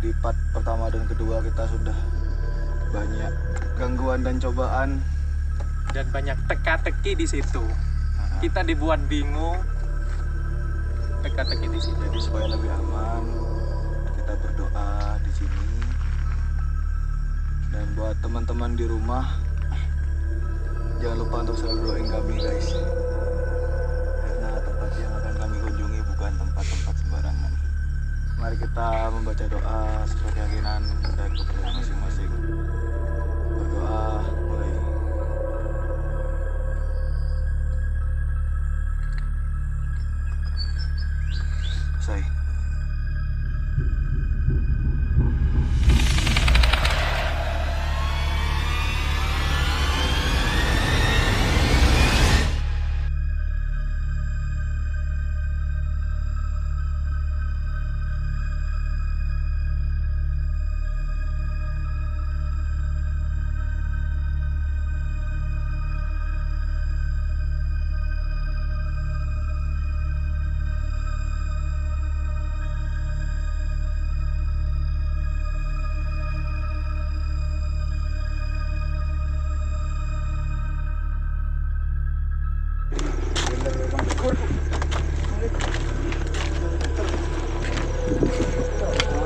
di part pertama dan kedua kita sudah banyak gangguan dan cobaan dan banyak teka-teki di situ. Kita dibuat bingung, teka-teki di situ. Jadi supaya lebih aman, kita berdoa di sini. Dan buat teman-teman di rumah, jangan lupa untuk selalu doain kami guys. Karena tempat yang akan kami kunjungi bukan tempat-tempat sembarangan. Mari kita membaca doa sesuai keyakinan dan kepercayaan masing-masing. Berdoa mulai. Selesai.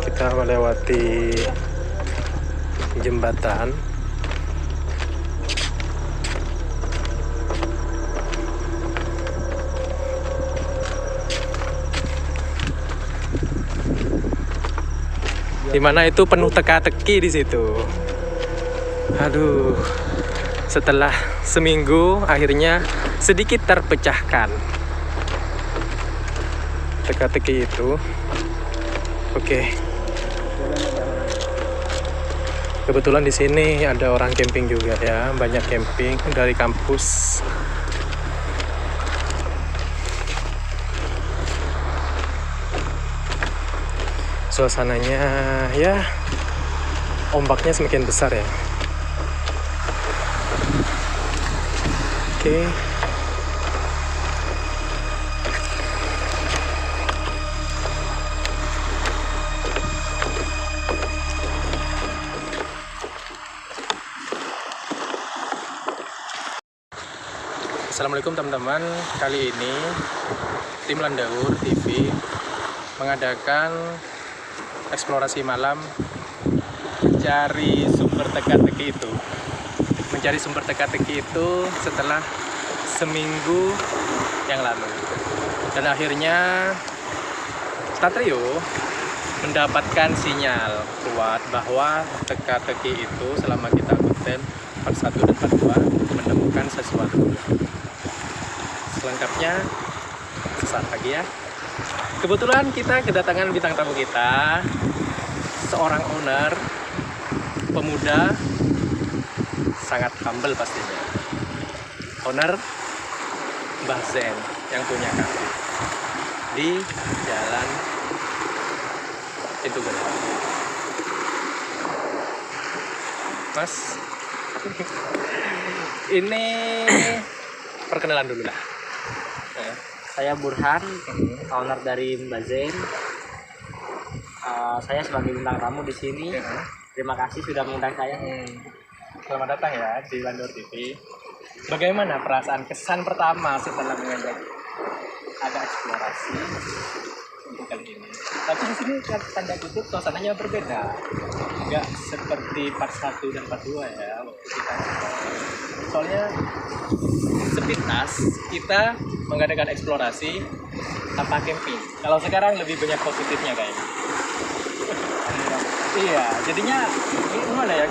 Kita melewati jembatan. Dimana itu penuh teka-teki di situ. Aduh, setelah seminggu akhirnya sedikit terpecahkan teka-teki itu. Oke. Kebetulan di sini ada orang camping juga ya, banyak camping dari kampus. Suasananya ya, ombaknya semakin besar ya. Oke. Assalamualaikum teman-teman. Kali ini tim Landaur TV mengadakan eksplorasi malam mencari sumber teka-teki itu. Mencari sumber teka-teki itu setelah seminggu yang lalu. Dan akhirnya Satrio mendapatkan sinyal kuat bahwa teka-teki itu selama kita konten part 1 dan part 2 menemukan sesuatu. Selengkapnya sesaat lagi ya. Kebetulan kita kedatangan bintang tamu kita, seorang owner, pemuda, sangat humble pastinya. Owner Mbah Zen yang punya kafe di Jalan Pintu Gerbang. Mas, ini perkenalan dulu lah. Saya Burhan, owner dari Mbah Zen. Saya sebagai bintang tamu di sini. Terima kasih sudah mengundang saya. Selamat datang ya di Landaur TV. Bagaimana perasaan kesan pertama setelah mengajak ada eksplorasi untuk kali ini? Tapi di sini tanda kutip suasananya berbeda. Enggak seperti part 1 dan part 2 ya waktu kita explore. Soalnya sepintas kita mengadakan eksplorasi tanpa camping. Kalau sekarang lebih banyak positifnya kayaknya. Iya, jadinya ini gimana ya?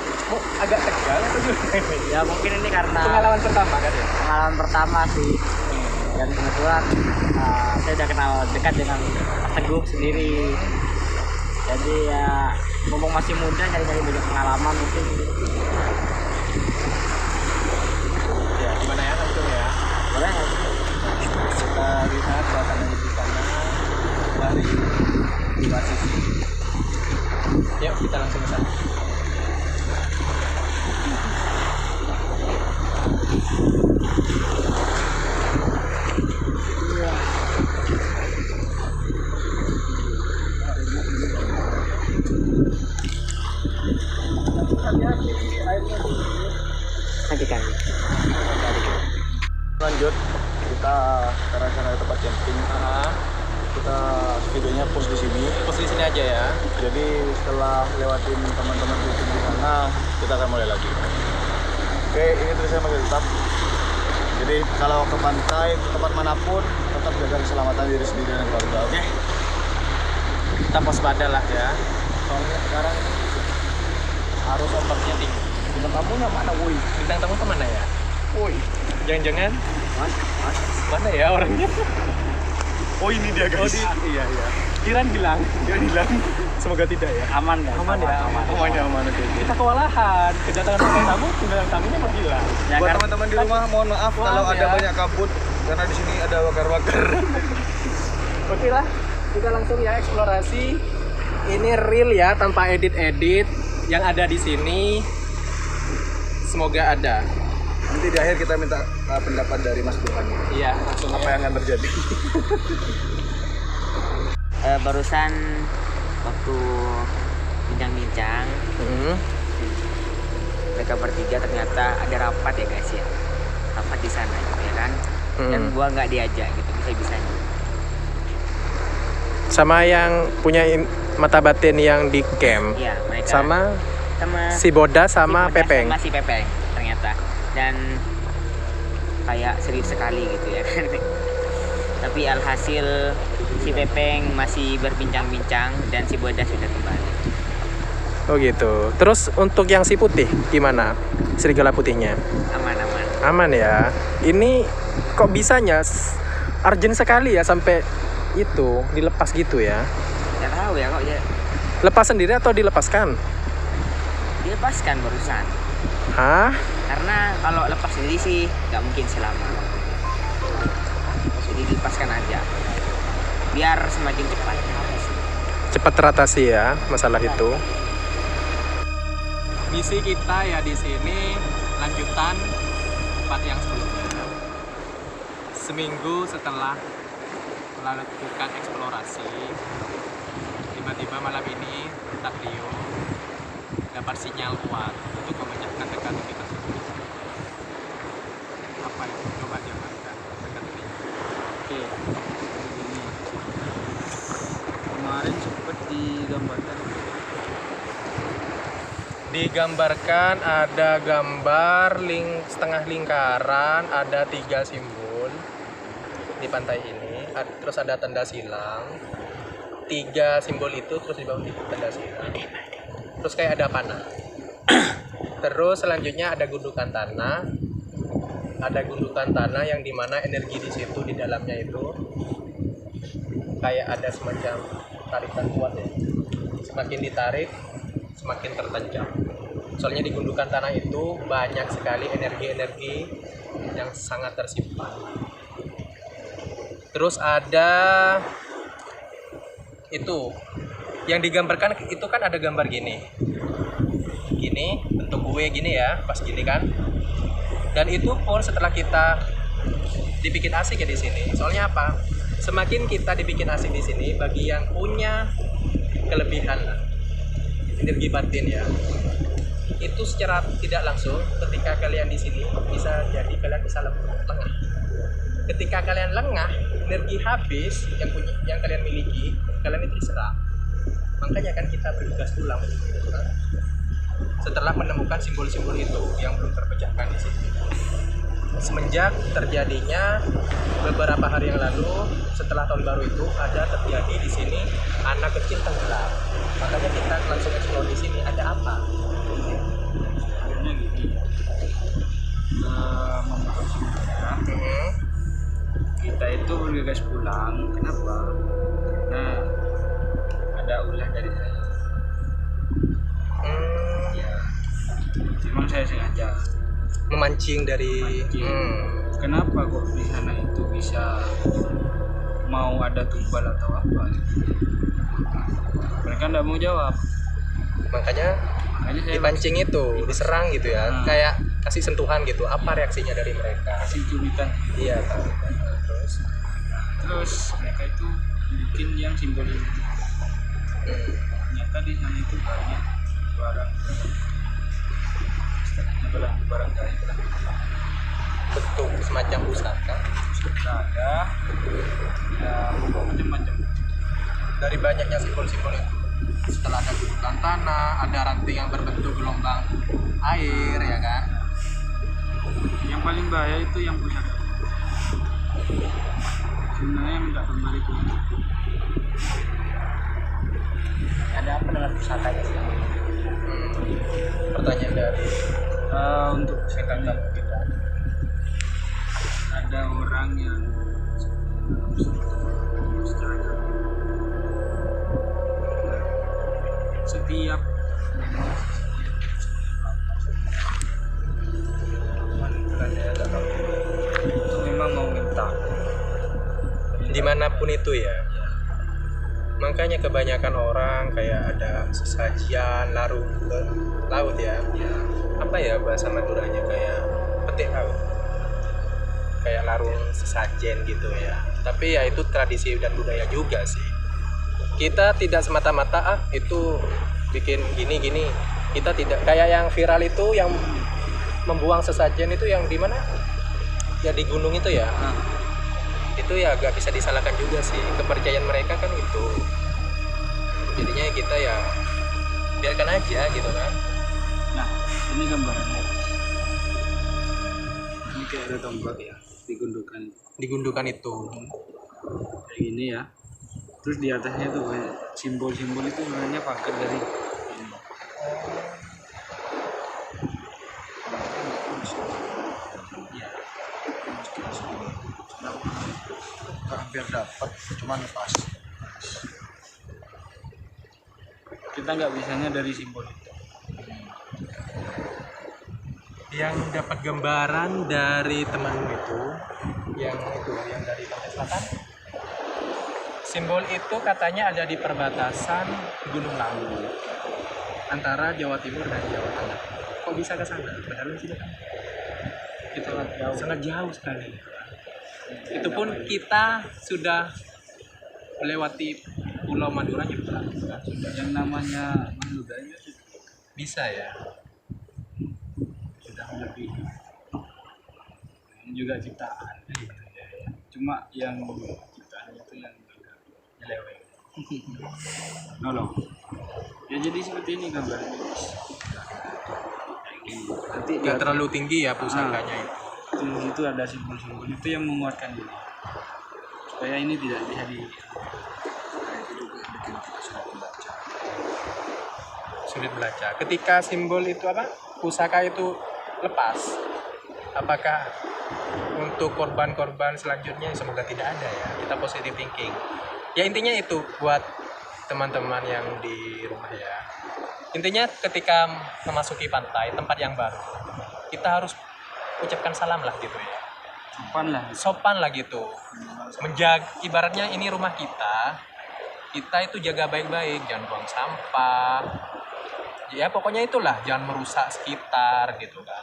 Agak tegang atau gimana? Ya mungkin ini karena Pengalaman pertama kan ya? pengalaman pertama sih. Dan kebetulan saya udah kenal dekat dengan Mas Teguh sendiri. Jadi ya ngomong masih muda, cari-cari banyak pengalaman mungkin. Ya, gimana ya langsung ya? Boleh? Kita lihat suasana di sana dari dua sisi. Yuk kita langsung ke sana. videonya post di sini. Post di sini aja ya. Jadi setelah lewatin teman-teman di sana, kita akan mulai lagi. Oke, ini tulisannya masih tetap. Jadi kalau ke pantai, tempat manapun, tetap jaga keselamatan diri sendiri dan keluarga. Oke? Kita waspada lah ya. Soalnya sekarang arus ombaknya tinggi. Bintang tamunya mana, woi? Bintang tamu kemana ya? Woi. Jangan-jangan Mas, mana ya orangnya? Oh ini dia guys. Iya. Kiran hilang. Semoga tidak ya. aman nggak? Aman ya. Aman oke. Kita kewalahan. Kedatangan bintang tamu, bintang tamunya menghilang. Ya, Buat kan? teman-teman di rumah, mohon maaf Maaf kalau ya. ada banyak kabut karena di sini ada wakar-wakar. Oke lah, kita langsung ya eksplorasi. Ini real ya, tanpa edit-edit. Yang ada di sini, semoga ada. Nanti di akhir kita minta pendapat dari Mas Burhan. Iya, langsung Apa yang akan terjadi? Barusan waktu bincang-bincang mereka bertiga ternyata ada rapat ya guys ya, rapat di sana ya kan, dan gua nggak diajak gitu bisa-bisanya. sama yang punya mata batin yang di camp. Iya, mereka Sama si si Boda sama Bodas Pepeng. sama si Pepeng ternyata, dan kayak serius sekali gitu ya kan. Tapi alhasil si Pepeng masih berbincang-bincang dan si Bodas sudah kembali. Oh gitu. Terus untuk yang si putih gimana? Serigala putihnya? Aman-aman. Aman ya. Ini kok bisanya urgent sekali ya sampai itu dilepas gitu ya? Nggak tahu ya kok ya, Lepas sendiri atau dilepaskan? dilepaskan barusan. Hah? Karena kalau lepas sendiri sih nggak mungkin selama. Jadi dilepaskan aja. Biar semakin cepat. Cepat teratasi ya masalah itu. Misi kita ya di sini lanjutan tempat yang sebelumnya. Seminggu setelah melakukan eksplorasi, tiba-tiba malam ini Takdio dapat sinyal kuat untuk memecahkan teka-teki tersebut. Apa yang coba diamankan teka-teki? Oke. Ini kemarin sempat digambarkan ada gambar setengah lingkaran, ada 3 simbol di pantai ini. Terus ada tanda silang. 3 simbol itu terus di bawah tanda silang. Terus kayak ada panah. Terus selanjutnya ada gundukan tanah. Ada gundukan tanah yang dimana energi di situ di dalamnya itu kayak ada semacam tarikan kuat ya. Semakin ditarik, semakin tertancap. Soalnya di gundukan tanah itu banyak sekali energi-energi yang sangat tersimpan. Terus ada itu yang digambarkan itu kan ada gambar gini bentuk kue gini ya, pas gini kan. Dan itu pun setelah kita dibikin asik ya di sini. Soalnya apa? Semakin kita dibikin asik di sini, bagi yang punya kelebihan energi batin ya, itu secara tidak langsung ketika kalian di sini bisa jadi kalian bisa lengah. Ketika kalian lengah, energi habis yang kalian miliki, kalian itu diserang. Makanya kan kita bergegas pulang setelah menemukan simbol-simbol itu yang belum terpecahkan di sini. Semenjak terjadinya beberapa hari yang lalu, setelah tahun baru itu ada terjadi di sini anak kecil tenggelam. Makanya kita langsung eksplor di sini ada apa? Sebenarnya gini, kita itu bergegas pulang. Kenapa? Karena ada ulah dari saya. Ya, memang saya sengaja Memancing dari Kenapa kok di sana itu bisa mau ada tumbal atau apa? Mereka nggak mau jawab. makanya Saya dipancing itu, diserang gitu ya. Hmm. Kayak kasih sentuhan gitu. Apa reaksinya dari mereka? kasih cubitan. Iya kan. Terus mereka itu bikin yang simbol ini. Ternyata di sana itu banyak barang gaib lah. Bentuk semacam pusaka. Ada ya macam-macam. dari banyaknya simbol-simbol itu. Setelah ada gundukan tanah, ada ranting yang berbentuk gelombang air, ya kan? Yang paling bahaya itu yang pusaka. Sebenarnya minta kembali ke Ada apa dengan pusakanya sih? Pertanyaan dari untuk rekan kamu kita. ada orang yang setiap itu memang mau minta Dimanapun itu ya. Makanya kebanyakan orang kayak ada sesajian larut ke laut ya. Apa ya bahasa Maduranya, kayak petik laut, kayak larung sesajen gitu ya. Tapi ya itu tradisi dan budaya juga sih. Kita tidak semata-mata itu bikin gini-gini. Kita tidak kayak yang viral itu yang membuang sesajen itu yang di mana? Ya di gunung itu ya. Itu ya agak bisa disalahkan juga sih, kepercayaan mereka kan itu. Jadinya kita ya biarkan aja gitu kan. nah ini gambarnya ini kayak ada tombak ya Digundukan itu. kayak gini ya, terus di atasnya tuh banyak simbol-simbol itu sebenarnya pangkat dari ini. Ya, Hampir dapat, cuman pas. kita nggak bisanya dari simbol itu. Yang dapat gambaran dari temanmu itu yang dari Pantai Selatan. Simbol itu katanya ada di perbatasan Gunung Lawu antara Jawa Timur dan Jawa Tengah. Kok bisa ke sana? Padahal tidak kan? Itu sangat jauh sekali. Itu pun kita sudah melewati Pulau Madura juga. Yang namanya Madura itu Bisa ya. sudah lebih ini juga ciptaan cuma yang ciptaan itu yang agak nyeleweng nolong ya, jadi seperti ini gambarnya guys. Kayak gini. Nanti Nggak terlalu tinggi ya pusakanya itu. itu ada simbol-simbol itu yang menguatkan diri supaya ini tidak bisa di Sulit belajar. Ketika simbol itu pusaka itu lepas, apakah untuk korban-korban selanjutnya semoga tidak ada ya. Kita positive thinking. Ya intinya itu buat teman-teman yang di rumah ya. Intinya ketika memasuki pantai, tempat yang baru, kita harus ucapkan salam lah gitu ya. Sopan lah gitu. Menjaga, ibaratnya ini rumah kita itu jaga baik-baik, jangan buang sampah. Ya pokoknya itulah, jangan merusak sekitar gitu kan.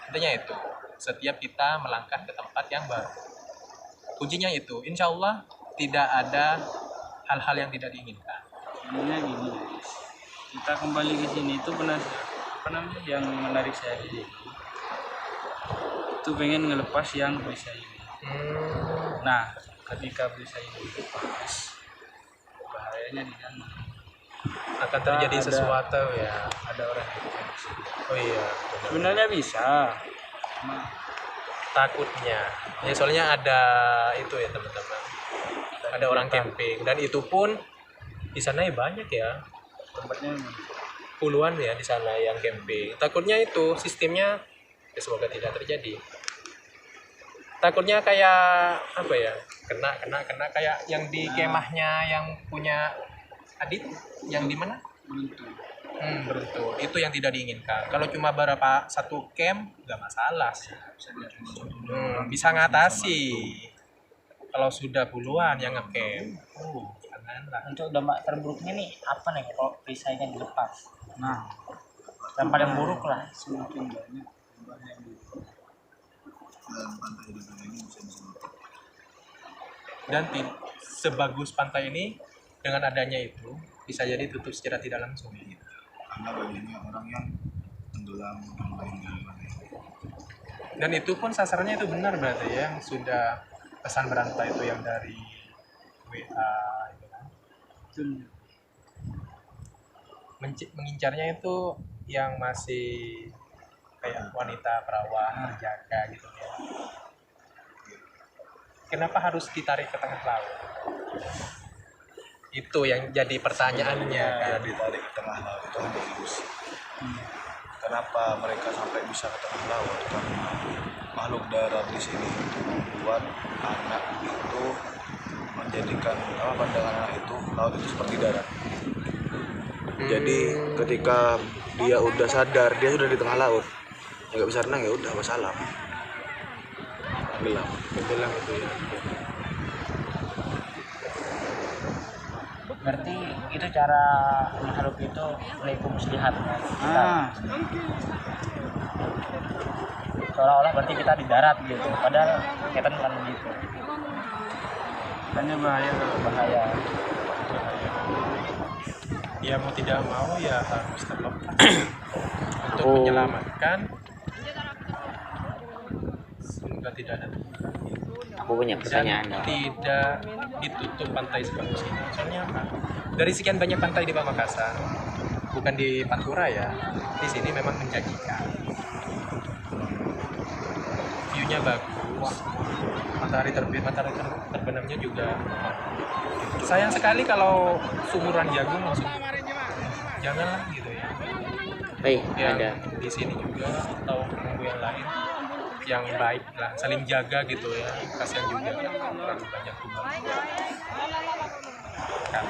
Intinya itu, setiap kita melangkah ke tempat yang baru, kuncinya itu, insya Allah tidak ada hal-hal yang tidak diinginkan. sebenarnya gini guys, kita kembali ke sini itu benar apa namanya yang menarik saya di sini itu pengen ngelepas yang bisa ini. Nah ketika bisa ini lepas bahayanya di sana Akan terjadi Ada- sesuatu ya. ada orang yang bisa di sini. Oh iya, benar. Sebenarnya bisa cuma Takutnya ya, soalnya ada itu ya teman-teman, ada orang camping dan itu pun di sana ya banyak ya, tempatnya puluhan ya di sana yang camping. Takutnya itu sistemnya ya semoga tidak terjadi. Takutnya kayak apa ya, kena kayak yang di kemahnya yang punya Adit yang di mana? beruntung. Beruntung. Itu yang tidak diinginkan. Kalau cuma berapa satu camp nggak masalah sih. Bisa ngatasi. Kalau sudah puluhan yang ngecamp, janganlah. Untuk dampak terburuknya nih apa nih kalau perisainya dilepas? Nah Yang paling buruk lah. semakin banyak jumlah yang Dan sebagus pantai ini dengan adanya itu bisa jadi tutup secara tidak langsung ya. Karena banyaknya orang yang tenggelam dan lain-lain. Dan itu pun sasarannya itu benar berarti ya, yang sudah pesan berantai itu yang dari WA itu kan. Mengincarnya itu yang masih kayak wanita perawan berjaga gitu ya. Kenapa harus ditarik ke tengah laut? Itu yang jadi pertanyaannya kan. Ya ditarik ke tengah laut itu hanya ilusi. Kenapa mereka sampai bisa ke tengah laut? Karena makhluk darat di sini membuat anak itu menjadikan pandangan anak itu laut itu seperti darat. Jadi ketika dia udah sadar dia sudah di tengah laut, nggak bisa renang ya udah wassalam, tenggelam. Tenggelam itu ya. Berarti itu cara makhluk itu menipu muslihat kita. Seolah-olah berarti kita di darat gitu, padahal setan bukan begitu. Hanya bahaya kalau Bahaya. ya mau tidak mau ya harus terlepas untuk Oh. menyelamatkan semoga tidak ada Aku punya pertanyaan. dan tidak ditutup pantai sebagus ini. Soalnya apa? Dari sekian banyak pantai di Pamekasan, bukan di Pantura ya, di sini memang menjanjikan. View-nya bagus, matahari terbit, matahari terbenamnya juga. Sayang sekali kalau sumuran jagung langsung janganlah gitu ya. Baik, Yang ada. di sini juga atau penunggu yang lain yang baik lah, saling jaga gitu ya. Kasihan juga terlalu banyak tumbang. Kan.